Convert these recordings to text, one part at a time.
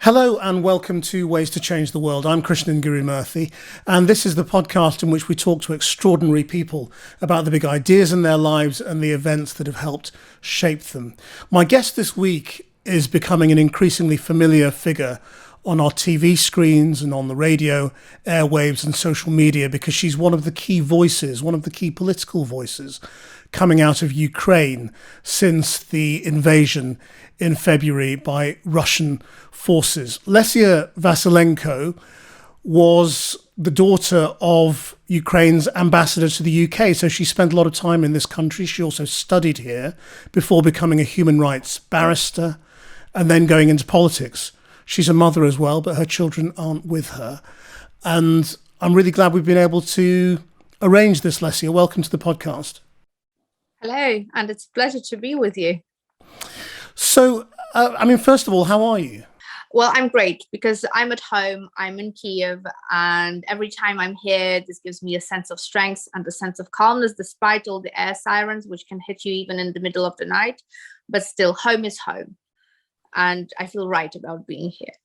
Hello and welcome to Ways to Change the World. I'm Krishnan, and this is the podcast in which we talk to extraordinary people about the big ideas in their lives and the events that have helped shape them. My guest this week is becoming an increasingly familiar figure on our TV screens and on the radio, airwaves and social media because she's one of the key voices, one of the key political voices coming out of Ukraine since the invasion in February by Russian forces. Lesia Vasylenko was the daughter of Ukraine's ambassador to the UK, so she spent a lot of time in this country. She also studied here before becoming a human rights barrister and then going into politics. She's a mother as well, but her children aren't with her. And I'm really glad we've been able to arrange this, Lesia. Welcome to the podcast. Hello, and it's a pleasure to be with you. So, first of all, how are you? Well, I'm great because I'm at home, I'm in Kiev, and every time I'm here, this gives me a sense of strength and a sense of calmness, despite all the air sirens, which can hit you even in the middle of the night. But still, home is home. And I feel right about being here.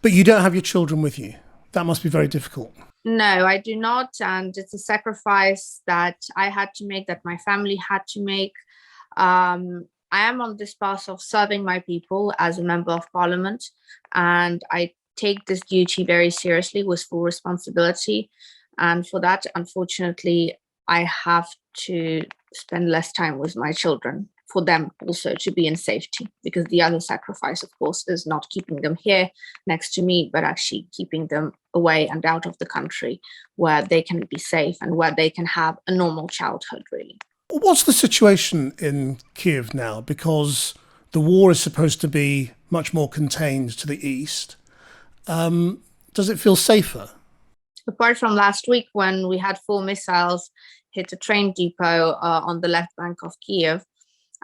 But you don't have your children with you. That must be very difficult. No, I do not. And it's a sacrifice that I had to make, that my family had to make. I am on this path of serving my people as a member of parliament. And I take this duty very seriously with full responsibility. And for that, unfortunately, I have to spend less time with my children, for them also to be in safety, because the other sacrifice, of course, is not keeping them here next to me, but actually keeping them away and out of the country where they can be safe and where they can have a normal childhood, really. What's the situation in Kiev now? Because the war is supposed to be much more contained to the east. Does it feel safer? Apart from last week when we had 4 missiles hit a train depot on the left bank of Kiev,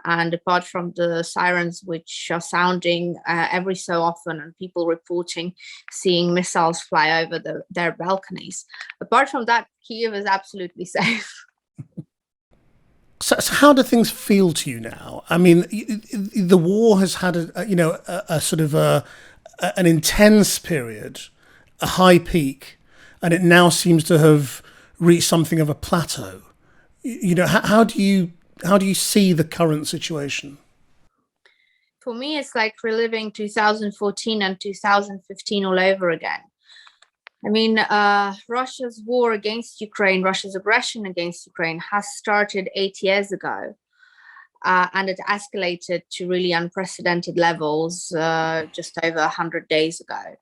and apart from the sirens which are sounding every so often and people reporting seeing missiles fly over their balconies, apart from that, Kiev is absolutely safe. So how do things feel to you now? I mean, the war has had an intense period, a high peak, and it now seems to have reached something of a plateau. How do you see the current situation? For me, it's like reliving 2014 and 2015 all over again. I mean, Russia's war against Ukraine, Russia's aggression against Ukraine has started 8 years ago. And it escalated to really unprecedented levels just over 100 days ago.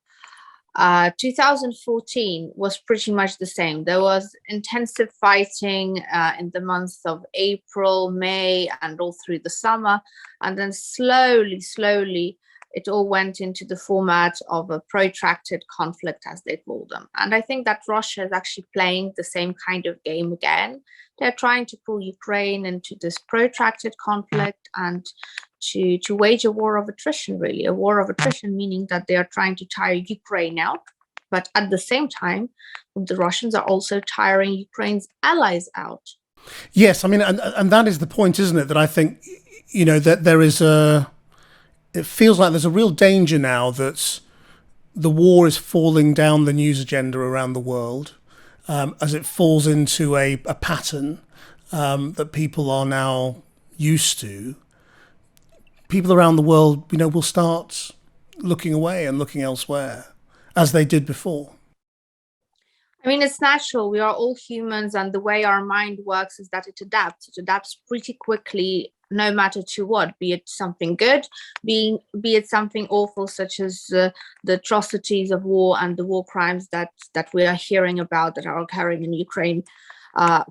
2014 was pretty much the same. There was intensive fighting in the months of April, May, and all through the summer. And then slowly, it all went into the format of a protracted conflict, as they call them. And I think that Russia is actually playing the same kind of game again. They're trying to pull Ukraine into this protracted conflict and to wage a war of attrition, really. A war of attrition, meaning that they are trying to tire Ukraine out. But at the same time, the Russians are also tiring Ukraine's allies out. Yes, I mean, and that is the point, isn't it? That I think, that there is it feels like there's a real danger now that the war is falling down the news agenda around the world as it falls into a pattern that people are now used to. People around the world, will start looking away and looking elsewhere, as they did before. I mean, it's natural. We are all humans, and the way our mind works is that it adapts. It adapts pretty quickly, no matter to what, be it something good, be it something awful, such as the atrocities of war and the war crimes that we are hearing about that are occurring in Ukraine,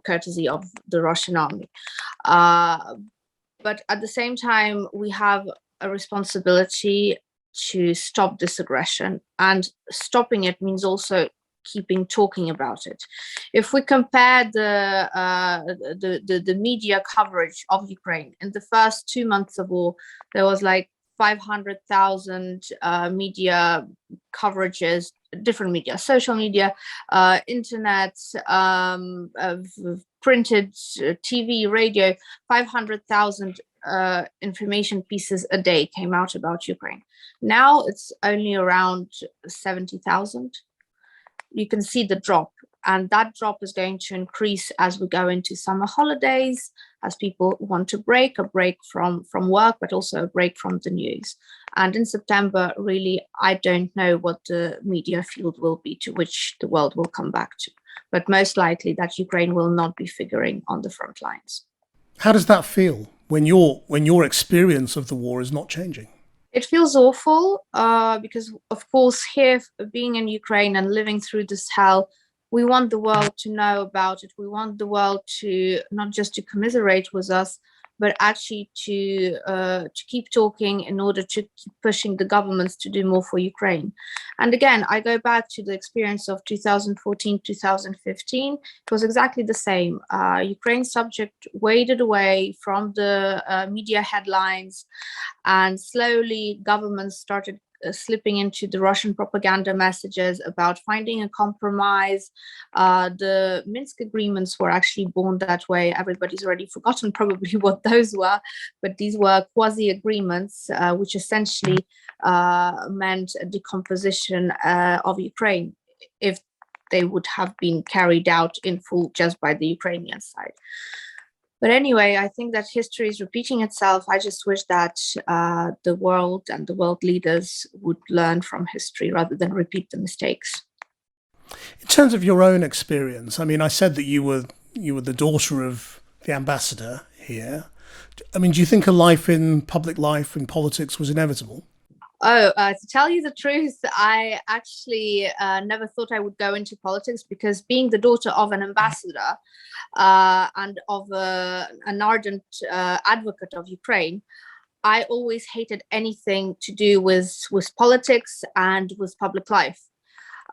courtesy of the Russian army. But at the same time, we have a responsibility to stop this aggression, and stopping it means also keeping talking about it. If we compare the media coverage of Ukraine in the first 2 months of war, there was like 500,000 media coverages, different media, social media, internet, printed TV, radio, 500,000 information pieces a day came out about Ukraine. Now it's only around 70,000. You can see the drop, and that drop is going to increase as we go into summer holidays, as people want a break from work, but also a break from the news. And in September, really, I don't know what the media field will be to which the world will come back to, but most likely that Ukraine will not be figuring on the front lines. How does that feel when your experience of the war is not changing? It feels awful because, of course, here, being in Ukraine and living through this hell, we want the world to know about it. We want the world to not just to commiserate with us, but actually to keep talking in order to keep pushing the governments to do more for Ukraine. And again, I go back to the experience of 2014, 2015. It was exactly the same. Ukraine's subject waded away from the media headlines, and slowly governments started slipping into the Russian propaganda messages about finding a compromise. The Minsk agreements were actually born that way. Everybody's already forgotten probably what those were, but these were quasi-agreements, which essentially meant a decomposition of Ukraine if they would have been carried out in full just by the Ukrainian side. But anyway, I think that history is repeating itself. I just wish that the world and the world leaders would learn from history rather than repeat the mistakes. In terms of your own experience, I mean, I said that you were the daughter of the ambassador here. I mean, do you think a life in public life, in politics, was inevitable? To tell you the truth, I actually never thought I would go into politics, because being the daughter of an ambassador and of an ardent advocate of Ukraine, I always hated anything to do with politics and with public life.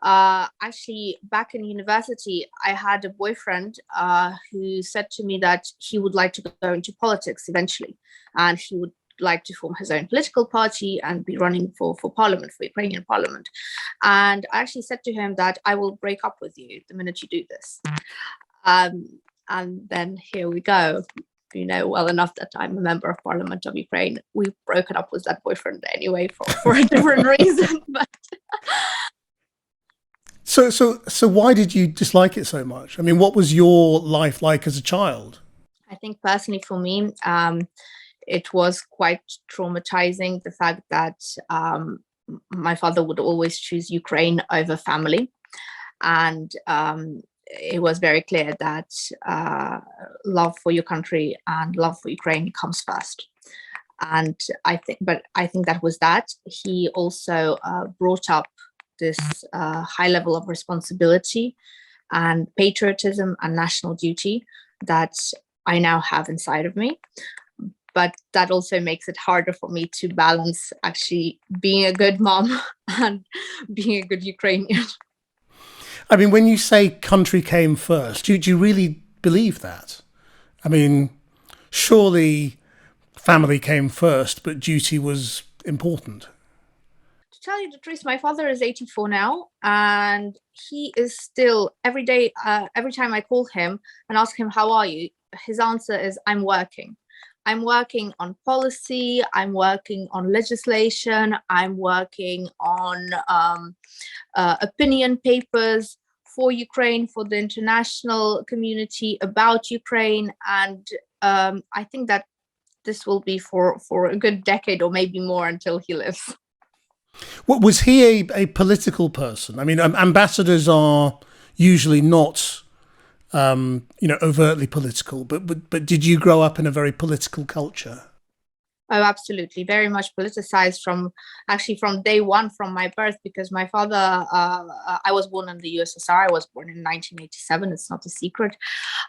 Actually, back in university, I had a boyfriend who said to me that he would like to go into politics eventually, and he would like to form his own political party and be running for parliament, for Ukrainian parliament. And I actually said to him that I will break up with you the minute you do this. And then here we go. You know well enough that I'm a member of Parliament of Ukraine. We've broken up with that boyfriend anyway for a different reason. But So why did you dislike it so much? I mean, what was your life like as a child? I think personally for me, it was quite traumatizing, the fact that my father would always choose Ukraine over family. And it was very clear that love for your country and love for Ukraine comes first. And I think that was that. He also brought up this high level of responsibility and patriotism and national duty that I now have inside of me. But that also makes it harder for me to balance actually being a good mom and being a good Ukrainian. I mean, when you say country came first, do you really believe that? I mean, surely family came first, but duty was important. To tell you the truth, my father is 84 now, and he is still every day, every time I call him and ask him, how are you? His answer is, I'm working. I'm working on policy, I'm working on legislation, I'm working on opinion papers for Ukraine, for the international community about Ukraine. And I think that this will be for a good decade or maybe more until he lives. What was he a political person? I mean, ambassadors are usually not overtly political, but did you grow up in a very political culture? Oh, absolutely. Very much politicized from day one, from my birth, because my father, I was born in the USSR. I was born in 1987. It's not a secret.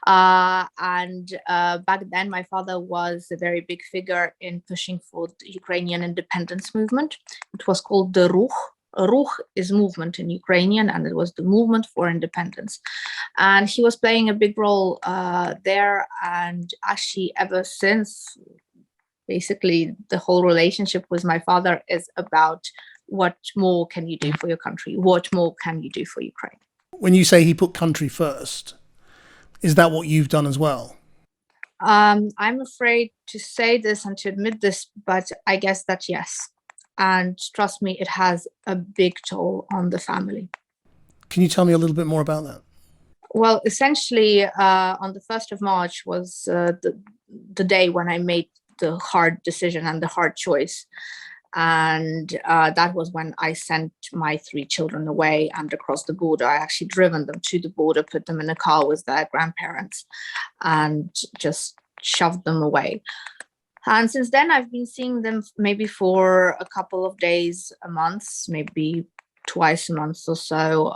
And back then, my father was a very big figure in pushing for the Ukrainian independence movement. It was called the Ruch. Ruch is movement in Ukrainian, and it was the movement for independence. And he was playing a big role there. And actually, ever since, basically, the whole relationship with my father is about what more can you do for your country? What more can you do for Ukraine? When you say he put country first, is that what you've done as well? I'm afraid to say this and to admit this, but I guess that yes. And trust me, it has a big toll on the family. Can you tell me a little bit more about that? Well, essentially, on the 1st of March was the day when I made the hard decision and the hard choice. And that was when I sent my 3 children away and across the border. I actually driven them to the border, put them in a car with their grandparents, and just shoved them away. And since then, I've been seeing them maybe for a couple of days, a month, maybe twice a month or so,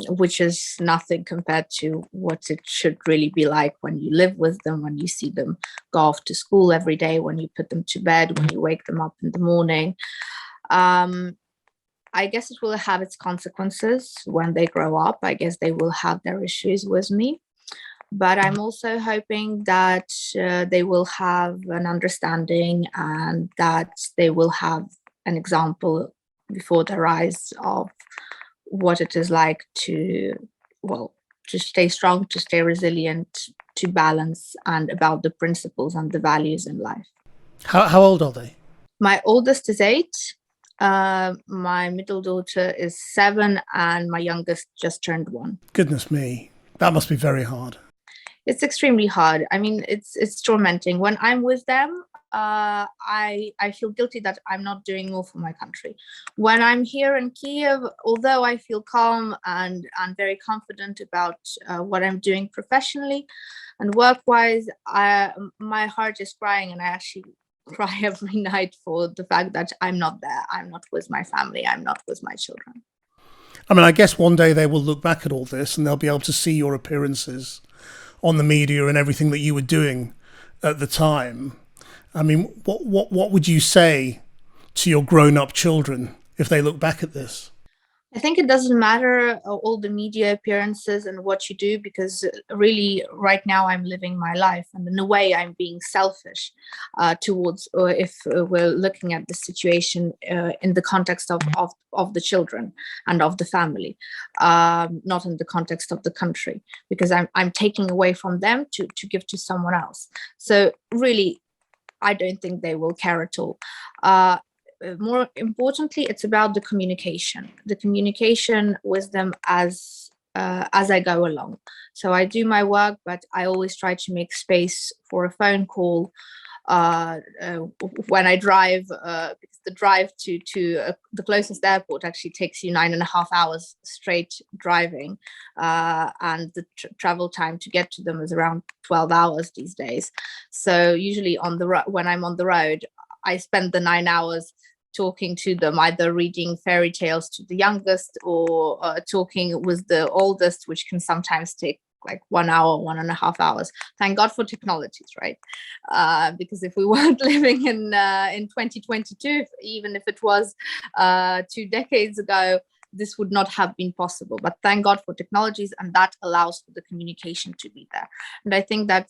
which is nothing compared to what it should really be like when you live with them, when you see them go off to school every day, when you put them to bed, when you wake them up in the morning. I guess it will have its consequences when they grow up. I guess they will have their issues with me. But I'm also hoping that they will have an understanding and that they will have an example before their eyes of what it is like to stay strong, to stay resilient, to balance, and about the principles and the values in life. How old are they? My oldest is 8. My middle daughter is 7, and my youngest just turned 1. Goodness me, that must be very hard. It's extremely hard. I mean, it's tormenting. When I'm with them, I feel guilty that I'm not doing more for my country. When I'm here in Kiev, although I feel calm and very confident about what I'm doing professionally and work-wise, my heart is crying, and I actually cry every night for the fact that I'm not there. I'm not with my family. I'm not with my children. I mean, I guess one day they will look back at all this and they'll be able to see your appearances on the media and everything that you were doing at the time. I mean, what would you say to your grown-up children if they look back at this? I think it doesn't matter all the media appearances and what you do, because really right now I'm living my life, and in a way I'm being selfish towards, or if we're looking at the situation in the context of the children and of the family, not in the context of the country, because I'm taking away from them to give to someone else. So really, I don't think they will care at all. More importantly, it's about the communication with them as I go along. So I do my work, but I always try to make space for a phone call when I drive, because the drive to the closest airport actually takes you 9.5 hours straight driving, and the travel time to get to them is around 12 hours these days. So usually when I'm on the road, I spend the 9 hours talking to them, either reading fairy tales to the youngest or talking with the oldest, which can sometimes take like 1 hour, 1.5 hours. Thank God for technologies, right? Because if we weren't living in 2022, even if it was 2 decades ago, this would not have been possible. But thank God for technologies, and that allows for the communication to be there. And I think that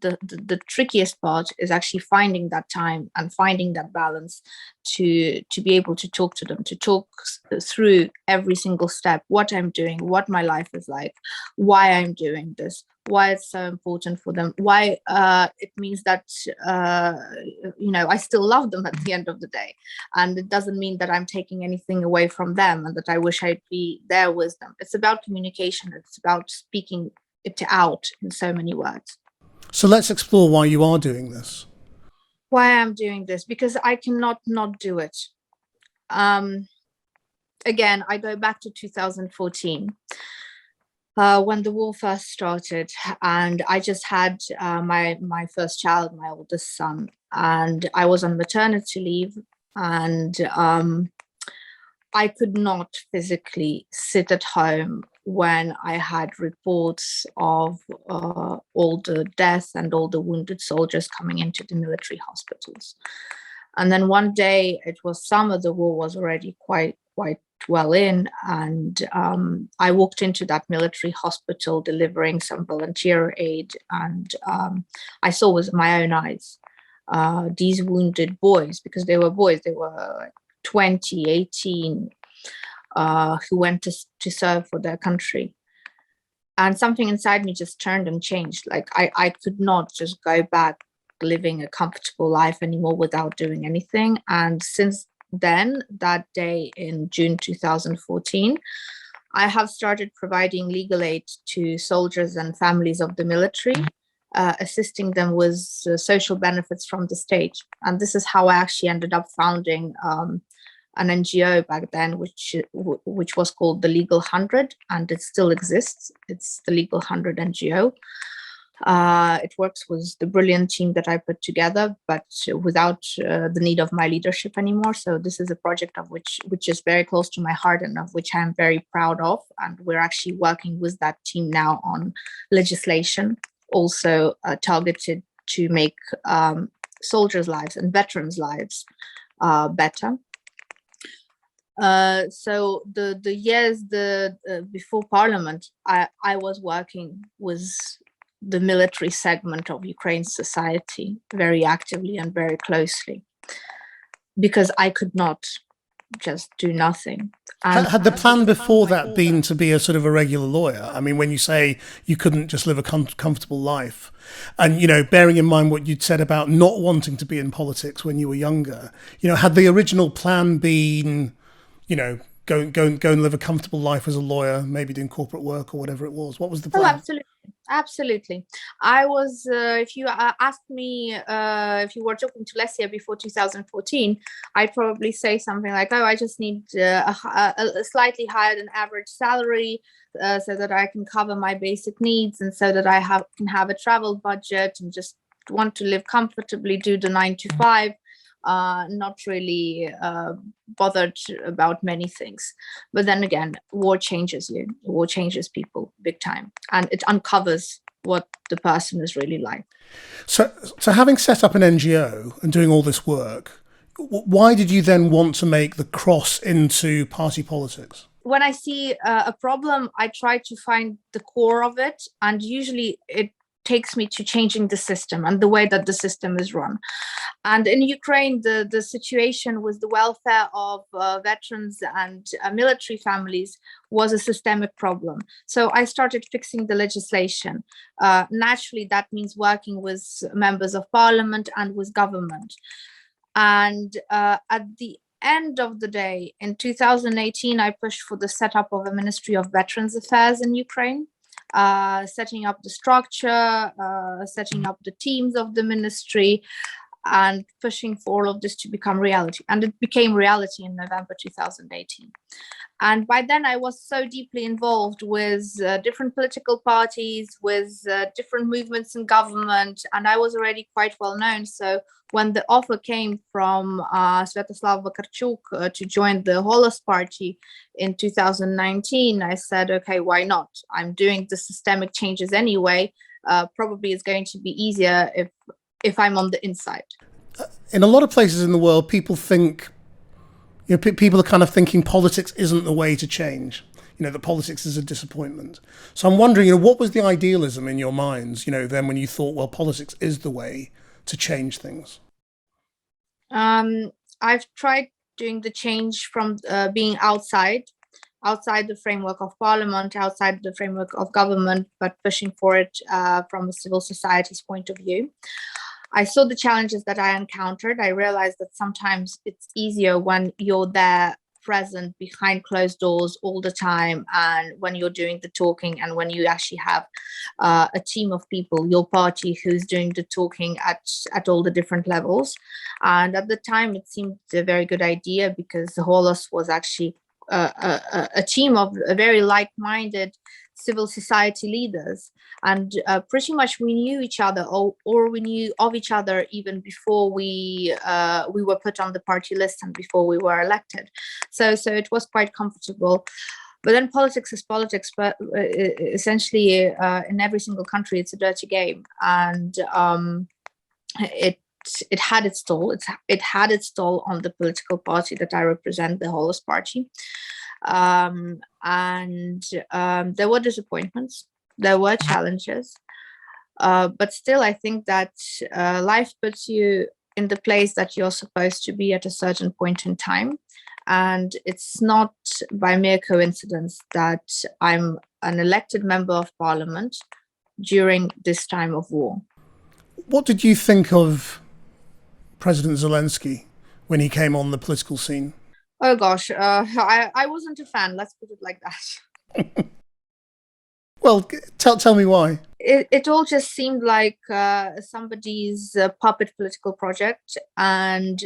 the trickiest part is actually finding that time and finding that balance to be able to talk to them, to talk through every single step, what I'm doing, what my life is like, why I'm doing this, why it's so important for them, why it means that I still love them at the end of the day, and it doesn't mean that I'm taking anything away from them and that I wish I'd be there with them. It's about communication. It's about speaking it out in so many words. So let's explore why you are doing this. Why I'm doing this? Because I cannot not do it. Again, I go back to 2014. When the war first started, and I just had my first child, my oldest son, and I was on maternity leave, and I could not physically sit at home when I had reports of all the deaths and all the wounded soldiers coming into the military hospitals. And then one day, it was summer, the war was already quite well in, and I walked into that military hospital delivering some volunteer aid, and I saw with my own eyes these wounded boys, because they were boys, they were 20, 18, who went to serve for their country. And something inside me just turned and changed. Like I could not just go back living a comfortable life anymore without doing anything. And since then, that day in June 2014, I have started providing legal aid to soldiers and families of the military, assisting them with social benefits from the state. And this is how I actually ended up founding an NGO back then, which was called the Legal 100, and it still exists. It's the Legal 100 NGO. It works with the brilliant team that I put together, but without the need of my leadership anymore. So this is a project of which is very close to my heart and of which I'm very proud of. And we're actually working with that team now on legislation, also targeted to make soldiers' lives and veterans' lives better. So the years before Parliament, I was working with the military segment of Ukraine's society very actively and very closely, because I could not just do nothing. And Had the plan before that been to be a sort of a regular lawyer? I mean, when you say you couldn't just live a comfortable life, and, you know, bearing in mind what you'd said about not wanting to be in politics when you were younger, you know, had the original plan been, you know, go and live a comfortable life as a lawyer, maybe doing corporate work or whatever it was? What was the plan? Oh, absolutely. I was, if you asked me, if you were talking to Lesia before 2014, I'd probably say something like, oh, I just need a slightly higher than average salary so that I can cover my basic needs, and so that I can have a travel budget, and just want to live comfortably, do the 9 to 5. Not really bothered about many things. But then again, war changes you. War changes people big time, and it uncovers what the person is really like. So having set up an NGO and doing all this work, why did you then want to make the cross into party politics? When I see a problem, I try to find the core of it, and usually it takes me to changing the system and the way that the system is run. And in Ukraine, the situation with the welfare of veterans and military families was a systemic problem. So I started fixing the legislation. Naturally, that means working with members of parliament and with government. And at the end of the day, in 2018, I pushed for the setup of a Ministry of Veterans Affairs in Ukraine. Setting up the structure, setting up the teams of the ministry, and pushing for all of this to become reality. And it became reality in November 2018. And by then I was so deeply involved with different political parties, with different movements in government, and I was already quite well known. So when the offer came from Sviatoslav Vakarchuk to join the Holos Party in 2019, I said, okay, why not? I'm doing the systemic changes anyway. Probably it's going to be easier if I'm on the inside. In a lot of places in the world, people think, you know, people are kind of thinking politics isn't the way to change. You know, that politics is a disappointment. So I'm wondering, you know, what was the idealism in your minds, you know, then when you thought, well, politics is the way to change things? I've tried doing the change from being outside the framework of parliament, outside the framework of government, but pushing for it from a civil society's point of view. I saw the challenges that I encountered. I realized that sometimes it's easier when you're there present behind closed doors all the time, and when you're doing the talking, and when you actually have a team of people, your party, who's doing the talking at all the different levels. And at the time, it seemed a very good idea, because the Holos was actually a team of very like-minded civil society leaders, and pretty much we knew each other, or we knew of each other even before we were put on the party list and before we were elected. So it was quite comfortable. But then politics is politics, but essentially in every single country it's a dirty game, and it had its toll. It had its toll on the political party that I represent, the Holos Party. And there were disappointments, there were challenges, but still I think that life puts you in the place that you're supposed to be at a certain point in time. And it's not by mere coincidence that I'm an elected member of parliament during this time of war. What did you think of President Zelenskyy when he came on the political scene? Oh gosh, I wasn't a fan, let's put it like that. Well, tell me why. It all just seemed like somebody's puppet political project, and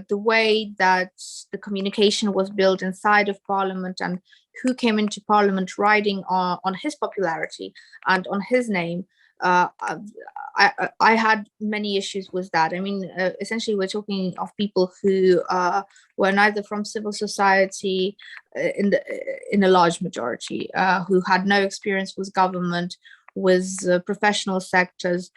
the way that the communication was built inside of parliament and who came into parliament riding on his popularity and on his name. I had many issues with that. I mean, essentially, we're talking of people who were neither from civil society in a large majority, who had no experience with government, with professional sectors,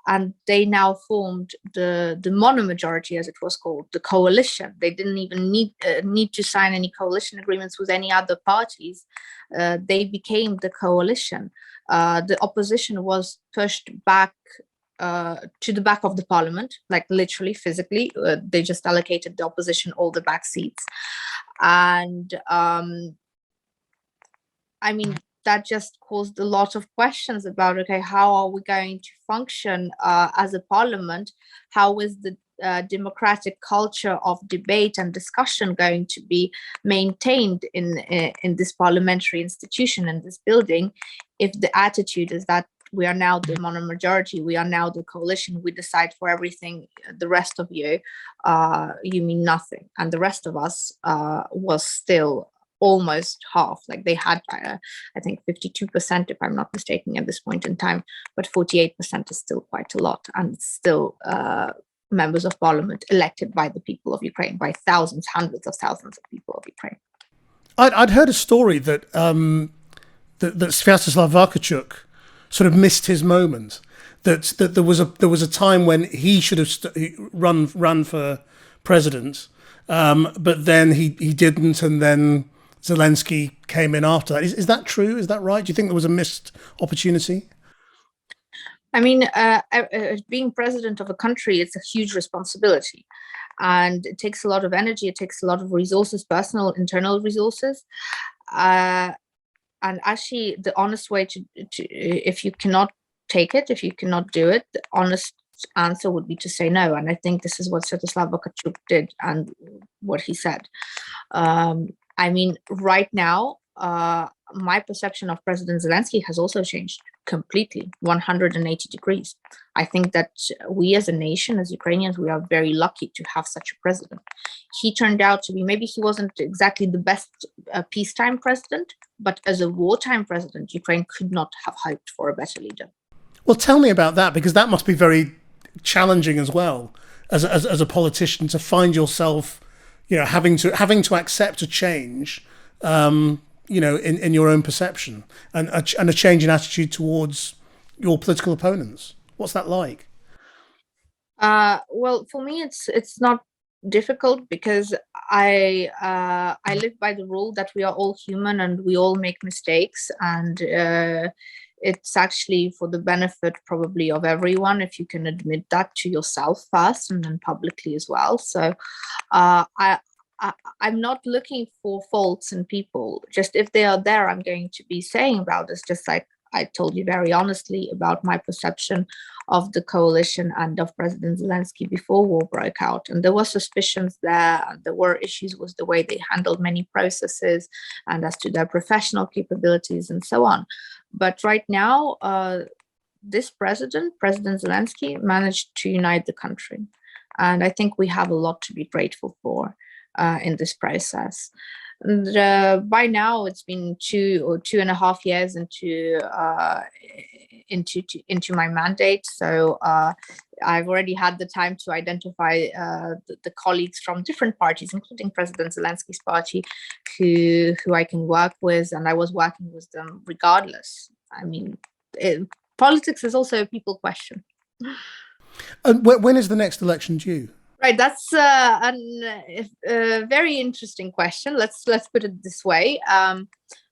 and they now formed the mono majority, as it was called, the coalition. They didn't even need to sign any coalition agreements with any other parties. They became the coalition. The opposition was pushed back to the back of the parliament, like literally, physically. They just allocated the opposition all the back seats. And I mean, that just caused a lot of questions about, okay, how are we going to function as a parliament? How is the democratic culture of debate and discussion going to be maintained in this parliamentary institution, in this building, if the attitude is that we are now the mono majority, we are now the coalition, we decide for everything, the rest of you mean nothing. And the rest of us was still almost half. Like they had, I think 52%, if I'm not mistaken, at this point in time, but 48% is still quite a lot, and it's still members of parliament elected by the people of Ukraine, by thousands, hundreds of thousands of people of Ukraine. I'd heard a story that that Sviatoslav Vasylenko sort of missed his moment. That there was a time when he should have run for president, but then he didn't, and then Zelenskyy came in after that. Is that true? Is that right? Do you think there was a missed opportunity? I mean, being president of a country, it's a huge responsibility, and it takes a lot of energy. It takes a lot of resources, personal, internal resources. And actually, the honest way to if you cannot take it, if you cannot do it, the honest answer would be to say no. And I think this is what Sviatoslav Vasylenko did and what he said. I mean, right now, my perception of President Zelenskyy has also changed completely, 180 degrees. I think that we as a nation, as Ukrainians, we are very lucky to have such a president. He turned out to be, maybe he wasn't exactly the best peacetime president, but as a wartime president, Ukraine could not have hoped for a better leader. Well, tell me about that, because that must be very challenging as well, as a politician, to find yourself, having to accept a change, in your own perception, and a change in attitude towards your political opponents. What's that like? Well, for me, it's not difficult, because I live by the rule that we are all human and we all make mistakes, and it's actually for the benefit probably of everyone if you can admit that to yourself first and then publicly as well. So I'm not looking for faults in people. Just if they are there, I'm going to be saying about this, just like I told you very honestly about my perception of the coalition and of President Zelenskyy before war broke out. And there were suspicions there. There were issues with the way they handled many processes and as to their professional capabilities and so on. But right now, this President Zelenskyy, managed to unite the country. And I think we have a lot to be grateful for in this process. And by now, it's been 2.5 years into my mandate. So I've already had the time to identify the colleagues from different parties, including President Zelenskyy's party, who I can work with, and I was working with them regardless. I mean, politics is also a people question. And when is the next election due? Right, that's a very interesting question. Let's put it this way,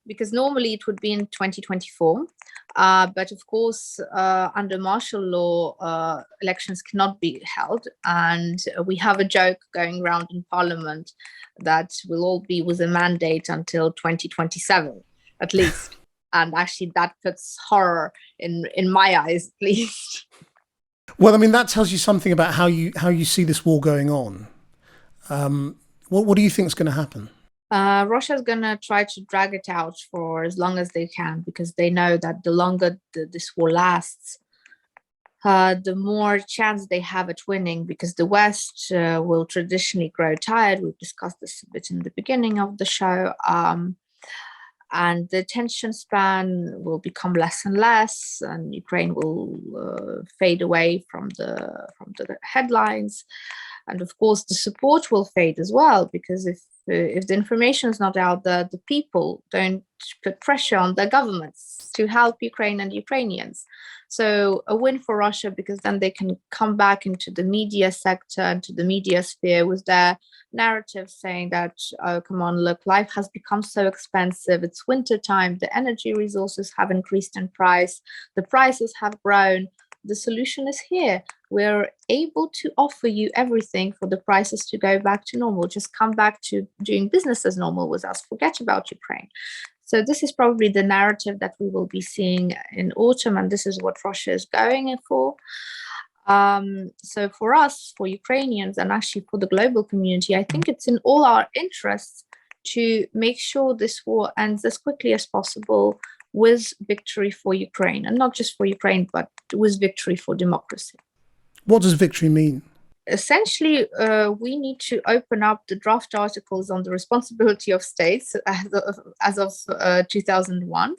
because normally it would be in 2024, but of course, under martial law, elections cannot be held, and we have a joke going around in Parliament that we'll all be with a mandate until 2027, at least. And actually that puts horror in my eyes, at least. Well, I mean, that tells you something about how you see this war going on. What do you think is going to happen? Russia's going to try to drag it out for as long as they can, because they know that the longer this war lasts, the more chance they have at winning, because the West will traditionally grow tired. We've discussed this a bit in the beginning of the show. And the attention span will become less and less, and Ukraine will fade away from the headlines. And of course, the support will fade as well, because if the information is not out there, the people don't put pressure on their governments to help Ukraine and Ukrainians. So a win for Russia, because then they can come back into the media sector, into the media sphere with their narrative saying that, oh, come on, look, life has become so expensive. It's winter time. The energy resources have increased in price. The prices have grown. The solution is here. We're able to offer you everything for the prices to go back to normal. Just come back to doing business as normal with us. Forget about Ukraine. So this is probably the narrative that we will be seeing in autumn, and this is what Russia is going for. So for us, for Ukrainians, and actually for the global community, I think it's in all our interests to make sure this war ends as quickly as possible with victory for Ukraine, and not just for Ukraine, but with victory for democracy. What does victory mean? Essentially, we need to open up the draft articles on the responsibility of states as of 2001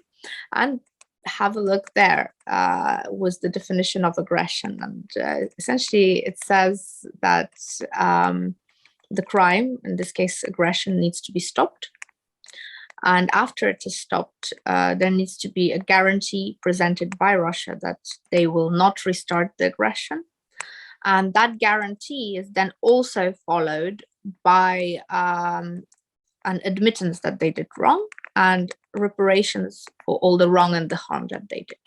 and have a look there with the definition of aggression. And essentially, it says that the crime, in this case, aggression, needs to be stopped. And after it is stopped, there needs to be a guarantee presented by Russia that they will not restart the aggression. And that guarantee is then also followed by an admittance that they did wrong and reparations for all the wrong and the harm that they did.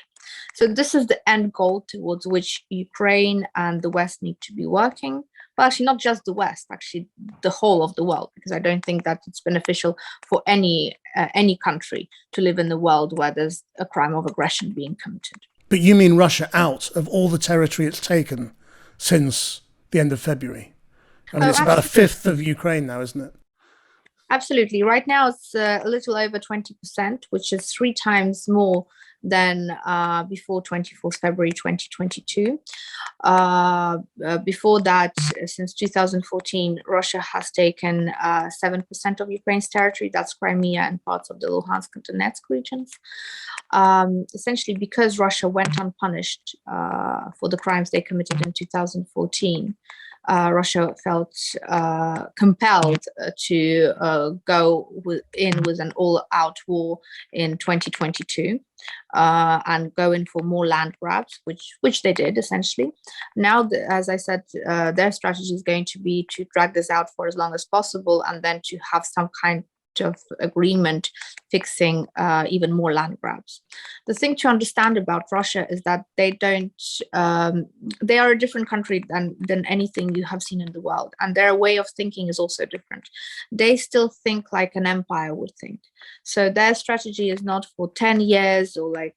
So this is the end goal towards which Ukraine and the West need to be working. Well, actually, not just the West, actually the whole of the world, because I don't think that it's beneficial for any country to live in the world where there's a crime of aggression being committed. But you mean Russia out of all the territory it's taken since the end of February? I mean, it's about a fifth of Ukraine now, isn't it? Absolutely. Right now, it's a little over 20%, which is 3 times more than before 24th February 2022. Before that, since 2014, Russia has taken 7% of Ukraine's territory. That's Crimea and parts of the Luhansk and Donetsk regions. Essentially, because Russia went unpunished for the crimes they committed in 2014, Russia felt compelled to go in with an all-out war in 2022 and go in for more land grabs, which they did essentially. Now, as I said, their strategy is going to be to drag this out for as long as possible, and then to have some kind of agreement fixing even more land grabs. The thing to understand about Russia is that they are a different country than anything you have seen in the world, and their way of thinking is also different. They still think like an empire would think. So their strategy is not for 10 years or like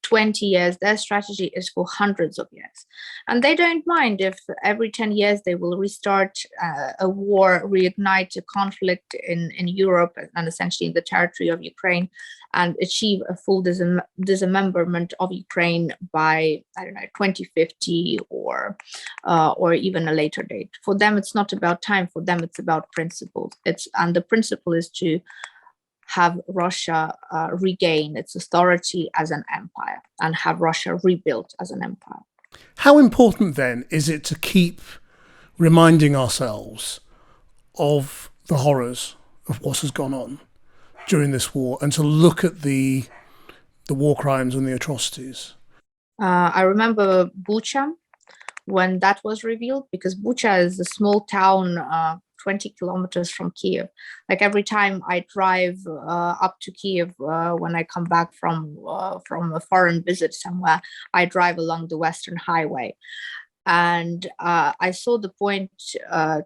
20 years. Their strategy is for hundreds of years. And they don't mind if every 10 years they will restart a war, reignite a conflict in Europe and essentially in the territory of Ukraine, and achieve a full dismemberment of Ukraine by, I don't know, 2050 or even a later date. For them, it's not about time. For them, it's about principles. And the principle is to have Russia regain its authority as an empire and have Russia rebuilt as an empire. How important then is it to keep reminding ourselves of the horrors of what has gone on during this war and to look at the war crimes and the atrocities? I remember Bucha when that was revealed, because Bucha is a small town 20 kilometers from Kiev. Like every time I drive up to Kiev when I come back from a foreign visit somewhere, I drive along the Western Highway. And I saw the point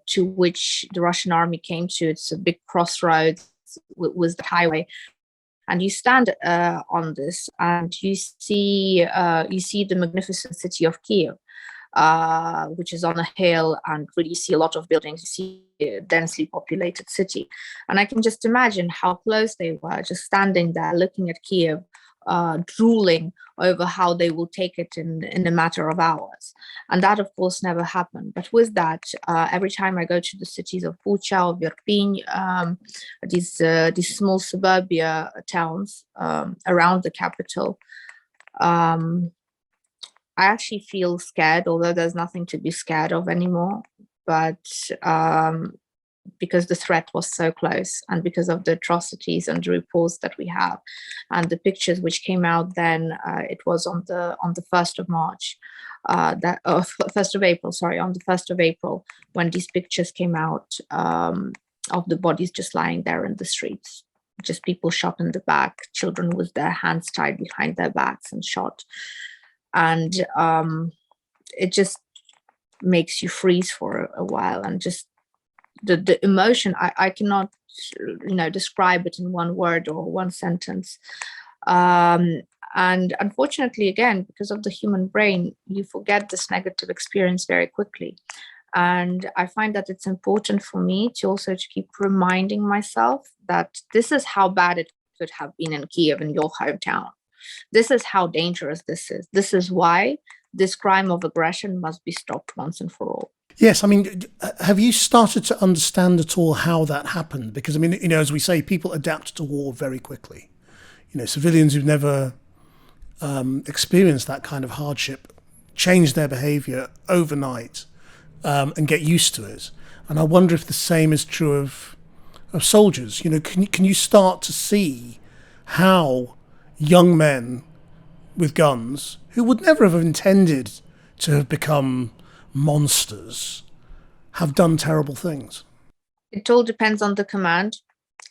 to which the Russian army came to. It's a big crossroads with the highway. And you stand on this, and you see the magnificent city of Kiev, which is on a hill, and really you see a lot of buildings. You see a densely populated city, and I can just imagine how close they were, just standing there looking at Kiev, drooling over how they will take it in a matter of hours. And that, of course, never happened. But with that, every time I go to the cities of Bucha or Irpin, these small suburbia towns around the capital, I actually feel scared, although there's nothing to be scared of anymore. But because the threat was so close, and because of the atrocities and the reports that we have, and the pictures which came out then, it was on the 1st of March, 1st of April, sorry, on the 1st of April, when these pictures came out of the bodies just lying there in the streets, just people shot in the back, children with their hands tied behind their backs and shot. And it just makes you freeze for a while, and just the emotion, I cannot describe it in one word or one sentence. And unfortunately, again, because of the human brain, you forget this negative experience very quickly. And I find that it's important for me to also keep reminding myself that this is how bad it could have been in Kiev, in your hometown. This is how dangerous this is. This is why this crime of aggression must be stopped once and for all. Yes, I mean, have you started to understand at all how that happened? Because, I mean, as we say, people adapt to war very quickly. Civilians who've never experienced that kind of hardship change their behaviour overnight and get used to it. And I wonder if the same is true of soldiers. Can you start to see how young men with guns, who would never have intended to have become monsters, have done terrible things? It all depends on the command,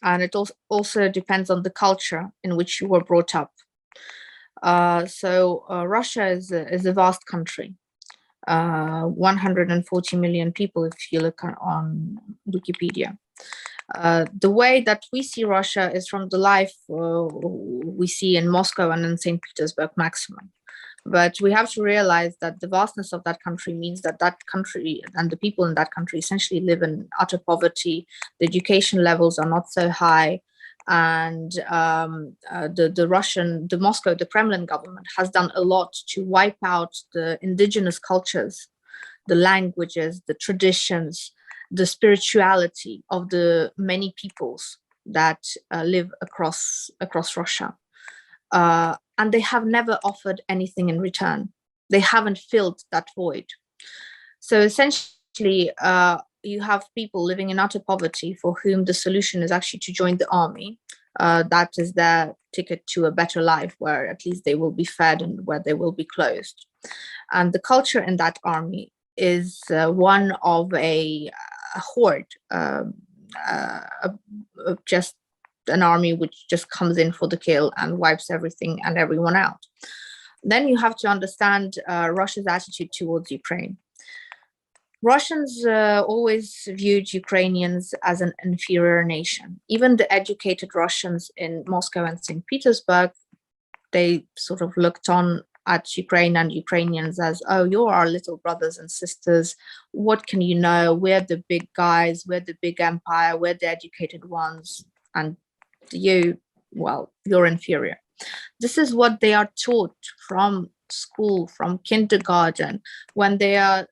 and it also depends on the culture in which you were brought up. So Russia is a vast country, 140 million people if you look on Wikipedia. The way that we see Russia is from the life we see in Moscow and in St. Petersburg maximum. But we have to realize that the vastness of that country means that that country and the people in that country essentially live in utter poverty. The education levels are not so high. And the Moscow, the Kremlin government has done a lot to wipe out the indigenous cultures, the languages, the traditions, the spirituality of the many peoples that live across Russia. And they have never offered anything in return. They haven't filled that void. So essentially, you have people living in utter poverty for whom the solution is actually to join the army. That is their ticket to a better life, where at least they will be fed and where they will be clothed. And the culture in that army is one of a horde, just an army which just comes in for the kill and wipes everything and everyone out. Then you have to understand Russia's attitude towards Ukraine. Russians always viewed Ukrainians as an inferior nation. Even the educated Russians in Moscow and St. Petersburg, they sort of looked on at Ukraine and Ukrainians as, oh, you're our little brothers and sisters. What can you know? We're the big guys. We're the big empire. We're the educated ones. And you, well, you're inferior. This is what they are taught from school, from kindergarten, when they are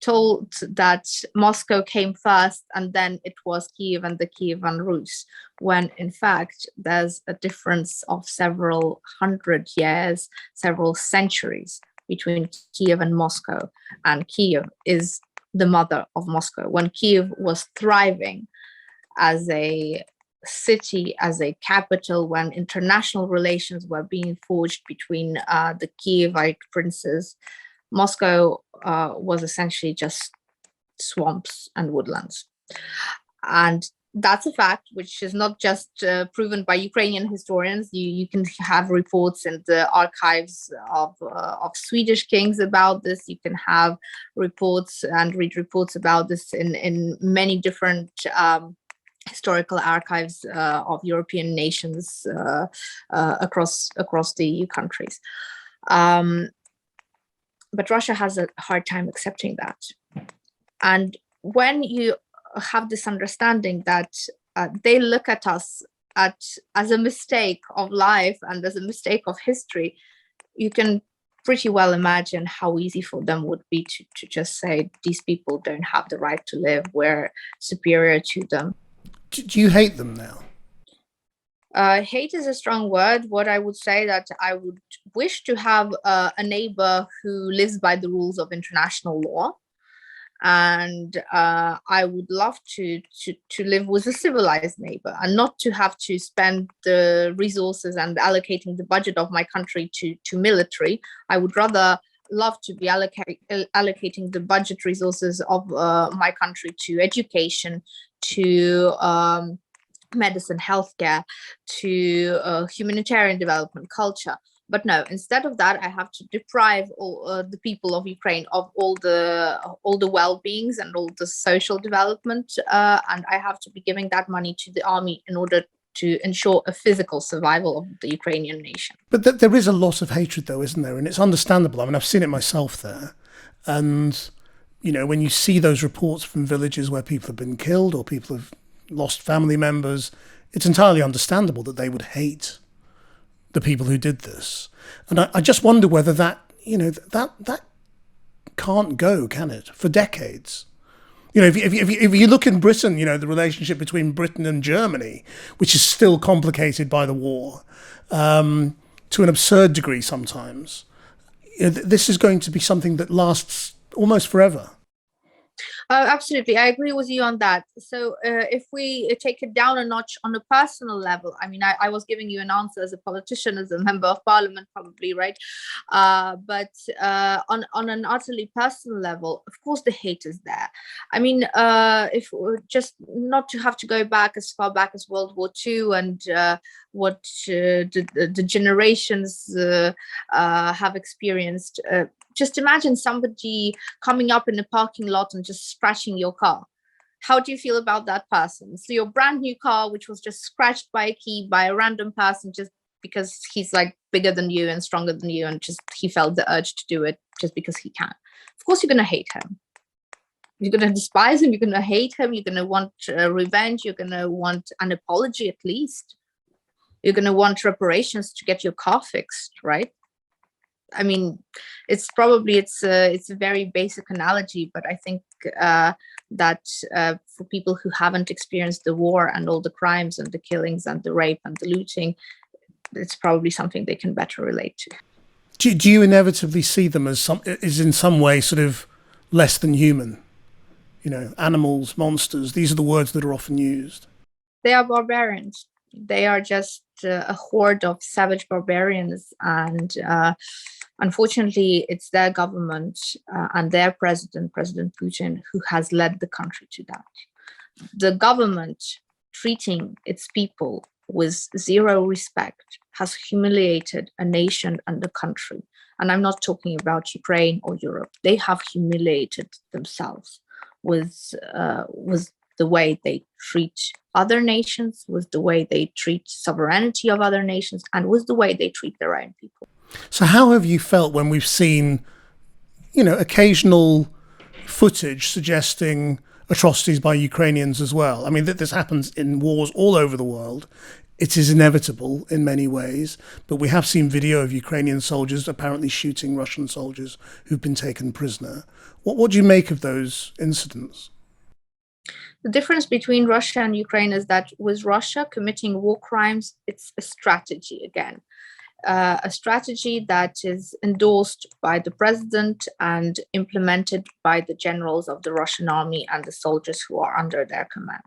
told that Moscow came first and then it was Kiev and the Kievan Rus, when in fact there's a difference of several hundred years, several centuries between Kiev and Moscow. And Kiev is the mother of Moscow. When Kiev was thriving as a city, as a capital, when international relations were being forged between the Kievite princes, Moscow was essentially just swamps and woodlands. And that's a fact which is not just proven by Ukrainian historians. You can have reports in the archives of Swedish kings about this. You can have reports and read reports about this in many different historical archives of European nations across the EU countries. But Russia has a hard time accepting that. And when you have this understanding that they look at us as a mistake of life and as a mistake of history, you can pretty well imagine how easy for them would be to just say, these people don't have the right to live, we're superior to them. Do you hate them now? Hate is a strong word. What I would say that I would wish to have a neighbor who lives by the rules of international law. And I would love to live with a civilized neighbor and not to have to spend the resources and allocating the budget of my country to military. I would rather love to be allocating the budget resources of my country to education, to medicine, healthcare, to humanitarian development, culture. But no, instead of that, I have to deprive all the people of Ukraine of all the well-beings and all the social development, and I have to be giving that money to the army in order to ensure a physical survival of the Ukrainian nation. But there is a lot of hatred, though, isn't there? And it's understandable. I mean, I've seen it myself there, and you know, when you see those reports from villages where people have been killed or people have lost family members, it's entirely understandable that they would hate the people who did this. And I just wonder whether that, you know, that can't go, can it, for decades? You know, if you look in Britain, you know, the relationship between Britain and Germany, which is still complicated by the war, to an absurd degree sometimes, you know, this is going to be something that lasts almost forever. Absolutely, I agree with you on that. So if we take it down a notch on a personal level, I mean, I was giving you an answer as a politician, as a member of parliament, probably, right? But on an utterly personal level, of course, the hate is there. I mean, if just not to have to go back as far back as World War II and what the generations have experienced. Just imagine somebody coming up in a parking lot and just scratching your car. How do you feel about that person? So your brand new car, which was just scratched by a key by a random person just because he's like bigger than you and stronger than you and just he felt the urge to do it just because he can. Of course, you're going to hate him. You're going to despise him. You're going to hate him. You're going to want revenge. You're going to want an apology at least. You're going to want reparations to get your car fixed, right? I mean, it's a very basic analogy, but I think that for people who haven't experienced the war and all the crimes and the killings and the rape and the looting, it's probably something they can better relate to. Do you inevitably see them as in some way sort of less than human? You know, animals, monsters, these are the words that are often used. They are barbarians. They are just a horde of savage barbarians, and unfortunately, it's their government and their president, President Putin, who has led the country to that. The government treating its people with zero respect has humiliated a nation and a country. And I'm not talking about Ukraine or Europe. They have humiliated themselves with the way they treat other nations, with the way they treat sovereignty of other nations, and with the way they treat their own people. So how have you felt when we've seen, you know, occasional footage suggesting atrocities by Ukrainians as well? I mean, this happens in wars all over the world. It is inevitable in many ways, but we have seen video of Ukrainian soldiers apparently shooting Russian soldiers who've been taken prisoner. What do you make of those incidents? The difference between Russia and Ukraine is that with Russia committing war crimes, it's a strategy again. A strategy that is endorsed by the president and implemented by the generals of the Russian army and the soldiers who are under their command.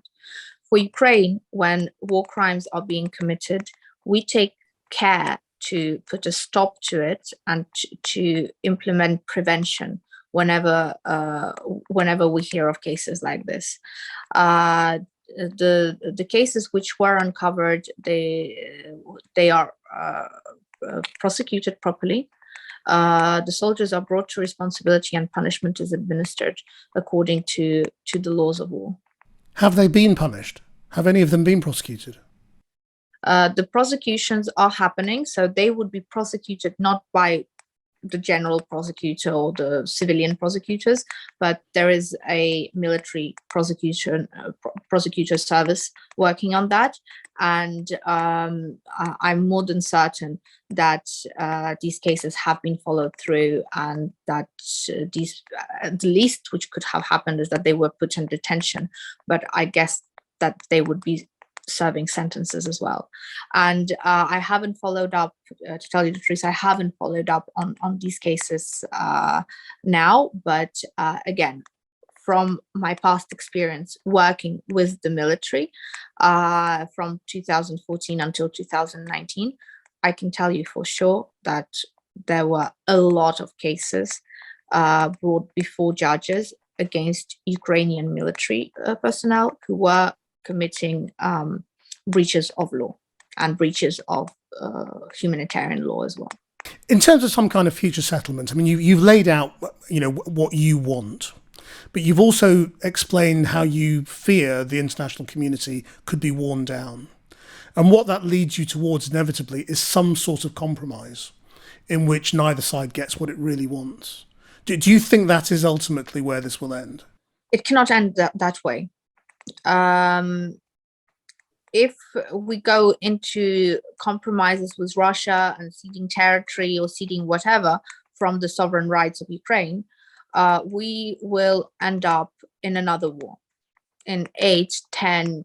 For Ukraine, when war crimes are being committed, we take care to put a stop to it and to implement prevention whenever we hear of cases like this. The cases which were uncovered, they are prosecuted properly. The soldiers are brought to responsibility and punishment is administered according to the laws of war. Have they been punished? Have any of them been prosecuted? The prosecutions are happening, so they would be prosecuted not by the general prosecutor or the civilian prosecutors, but there is a military prosecutor service working on that. And I'm more than certain that these cases have been followed through, and that the least which could have happened is that they were put in detention. But I guess that they would be serving sentences as well. And I haven't followed up, to tell you the truth, I haven't followed up on these cases now. But again, from my past experience working with the military from 2014 until 2019, I can tell you for sure that there were a lot of cases brought before judges against Ukrainian military personnel who were committing breaches of law and breaches of humanitarian law as well. In terms of some kind of future settlement, I mean, you've laid out, what you want, but you've also explained how you fear the international community could be worn down. And what that leads you towards inevitably is some sort of compromise in which neither side gets what it really wants. Do you think that is ultimately where this will end? It cannot end that way. If we go into compromises with Russia and ceding territory or ceding whatever from the sovereign rights of Ukraine, we will end up in another war in 8, 10,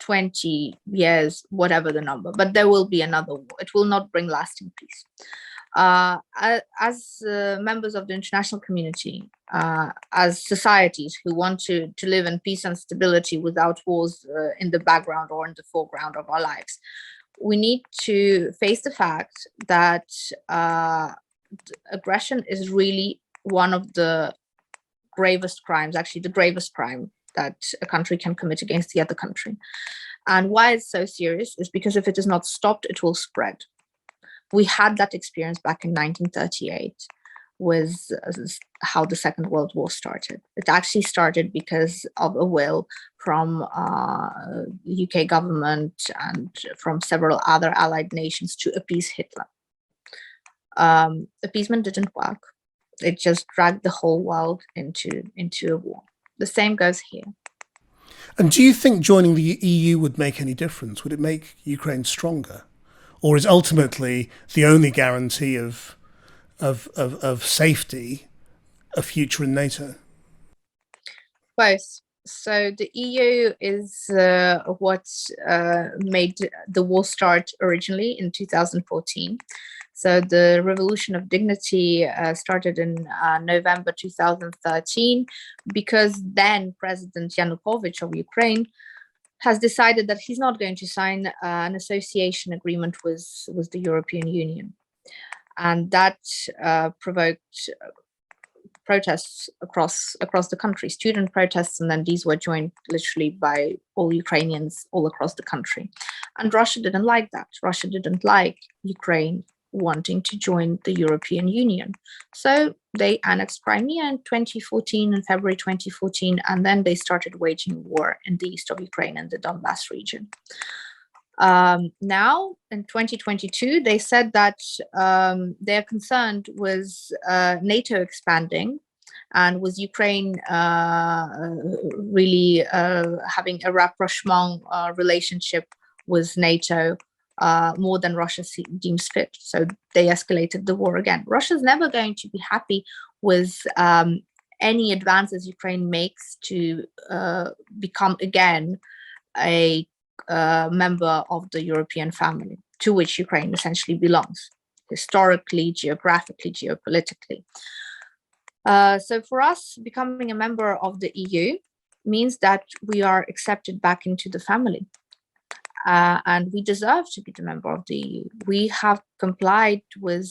20 years, whatever the number, but there will be another war. It will not bring lasting peace. As members of the international community, as societies who want to live in peace and stability without wars in the background or in the foreground of our lives, we need to face the fact that aggression is really one of the gravest crimes, actually the gravest crime that a country can commit against the other country. And why it's so serious is because if it is not stopped, it will spread. We had that experience back in 1938 with how the Second World War started. It actually started because of a will from the UK government and from several other allied nations to appease Hitler. Appeasement didn't work. It just dragged the whole world into a war. The same goes here. And do you think joining the EU would make any difference? Would it make Ukraine stronger? Or is ultimately the only guarantee of safety a future in NATO? Both. So the EU is what made the war start originally in 2014. So the Revolution of Dignity started in November 2013, because then President Yanukovich of Ukraine has decided that he's not going to sign an association agreement with the European Union. And that provoked protests across the country, student protests, and then these were joined literally by all Ukrainians all across the country. And Russia didn't like that. Russia didn't like Ukraine wanting to join the European Union. So they annexed Crimea in 2014, in February 2014, and then they started waging war in the east of Ukraine and the Donbass region. Now, in 2022, they said that they're concerned with NATO expanding and with Ukraine really having a rapprochement relationship with NATO more than Russia deems fit. So they escalated the war again. Russia's never going to be happy with any advances Ukraine makes to become again a member of the European family, to which Ukraine essentially belongs, historically, geographically, geopolitically. So for us, becoming a member of the EU means that we are accepted back into the family. And we deserve to be the member of the EU. We have complied with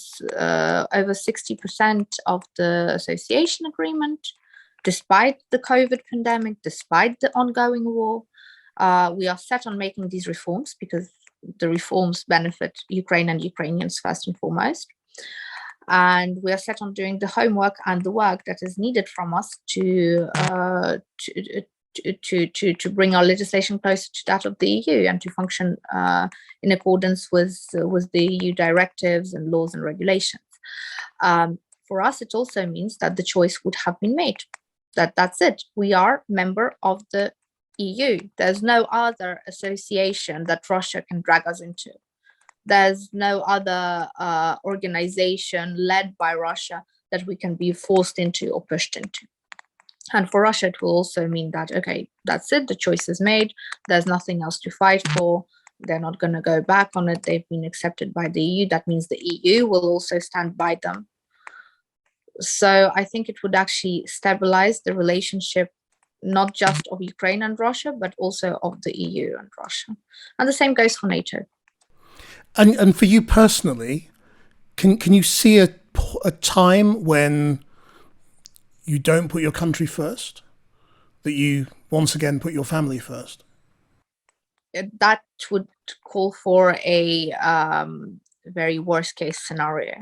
over 60% of the association agreement, despite the COVID pandemic, despite the ongoing war. We are set on making these reforms because the reforms benefit Ukraine and Ukrainians first and foremost. And we are set on doing the homework and the work that is needed from us to to bring our legislation closer to that of the EU and to function in accordance with the EU directives and laws and regulations. For us, it also means that the choice would have been made. That's it. We are member of the EU. There's no other association that Russia can drag us into. There's no other organization led by Russia that we can be forced into or pushed into. And for Russia, it will also mean that, okay, that's it, the choice is made, there's nothing else to fight for, they're not going to go back on it, they've been accepted by the EU, that means the EU will also stand by them. So I think it would actually stabilize the relationship, not just of Ukraine and Russia, but also of the EU and Russia. And the same goes for NATO. And for you personally, can you see a time when you don't put your country first, that you once again put your family first? That would call for a very worst case scenario.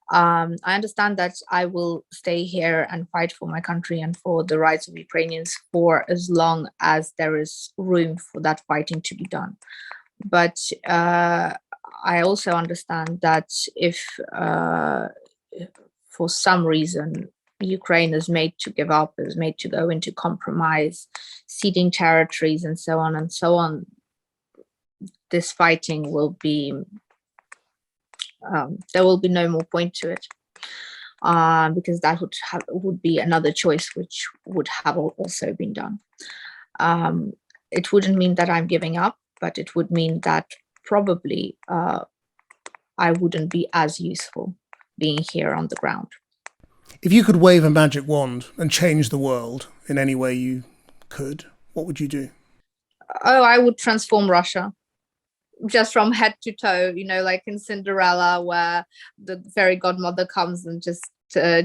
I understand that I will stay here and fight for my country and for the rights of Ukrainians for as long as there is room for that fighting to be done. But I also understand that if for some reason Ukraine is made to give up, is made to go into compromise, ceding territories and so on, this fighting will be, there will be no more point to it, because that would be another choice which would have also been done. It wouldn't mean that I'm giving up, but it would mean that probably I wouldn't be as useful being here on the ground. If you could wave a magic wand and change the world in any way you could, what would you do? Oh, I would transform Russia. Just from head to toe, like in Cinderella, where the fairy godmother comes and just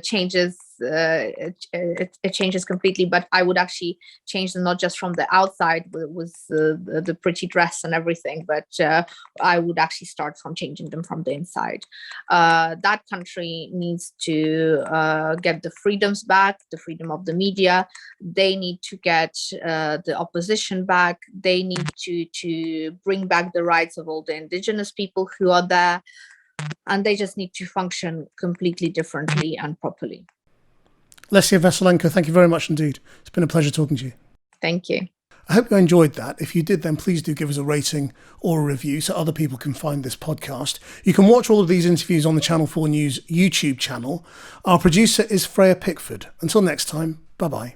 changes, it changes completely. But I would actually change them not just from the outside with the pretty dress and everything, but I would actually start from changing them from the inside. That country needs to get the freedoms back, the freedom of the media. They need to get the opposition back. They need to bring back the rights of all the indigenous people who are there. And they just need to function completely differently and properly. Lesia Vasylenko, thank you very much indeed. It's been a pleasure talking to you. Thank you. I hope you enjoyed that. If you did, then please do give us a rating or a review so other people can find this podcast. You can watch all of these interviews on the Channel 4 News YouTube channel. Our producer is Freya Pickford. Until next time, bye-bye.